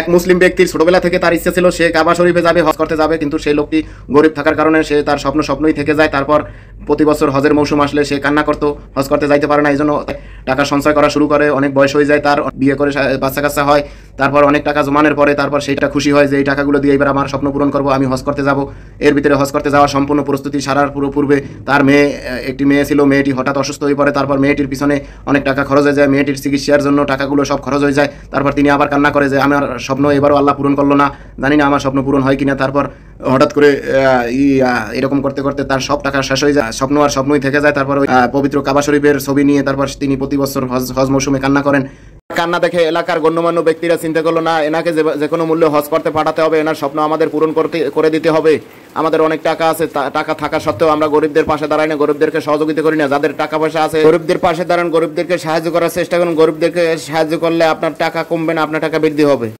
এক মুসলিম ব্যক্তির ছোটবেলা থেকে তার ইচ্ছা ছিল সে কাবা শরীফে যাবে, হজ করতে যাবে, কিন্তু সেই লোকটি গরিব থাকার কারণে সে তার স্বপ্নই থেকে যায়। তারপর প্রতি বছর হজের মৌসুম আসলে সে কান্না করতো, হজ করতে যাইতে পারে না, এই জন্য টাকা সঞ্চয় করা শুরু করে। অনেক বয়স হয়ে যায়, তার বিয়ে করে বাচ্চা কাচ্চা হয়, তারপর অনেক টাকা জমানোর পরে তারপর সেইটা খুশি হয় যে এই টাকাগুলো দিয়ে এবার আমার স্বপ্ন পূরণ করবো, আমি হজ করতে যাব। এর ভিতরে হজ করতে যাওয়ার সম্পূর্ণ প্রস্তুতি সারার পূর্বে তার একটি মেয়ে ছিল, মেয়েটি হঠাৎ অসুস্থ হয়ে পড়ে। তারপর মেয়েটির পিছনে অনেক টাকা খরচ হয়ে যায়, মেয়েটির চিকিৎসার জন্য টাকাগুলো সব খরচ হয়ে যায়। তারপর তিনি আবার কান্না করে যে আমার স্বপ্ন এবারও আল্লাহ পূরণ করলো না, জানি না আমার স্বপ্ন পূরণ হয় কিনা। তারপর হঠাৎ করে এরকম করতে করতে তার সব টাকা শেষ হয়ে যায়, স্বপ্ন আর স্বপ্নই থেকে যায়। তারপর ওই পবিত্র কাবা শরীফের ছবি নিয়ে তারপর তিনি প্রতি বছর হজ মৌসুমে কান্না করেন। কান্না দেখে এলাকার গণ্যমান্য ব্যক্তিরা চিন্তা করলো, না, এনাকে যে কোনো মূল্যে হজ করতে পাঠাতে হবে, এনার স্বপ্ন আমাদের পূরণ করে দিতে হবে। আমাদের অনেক টাকা আছে, টাকা থাকা সত্ত্বেও আমরা গরিবদের পাশে দাঁড়াই না, গরিবদেরকে সহযোগিতা করি না। যাদের টাকা পয়সা আছে গরিবদের পাশে দাঁড়ান, গরিবদেরকে সাহায্য করার চেষ্টা করুন। গরিবদেরকে সাহায্য করলে আপনার টাকা কমবে না, আপনার টাকা বৃদ্ধি হবে।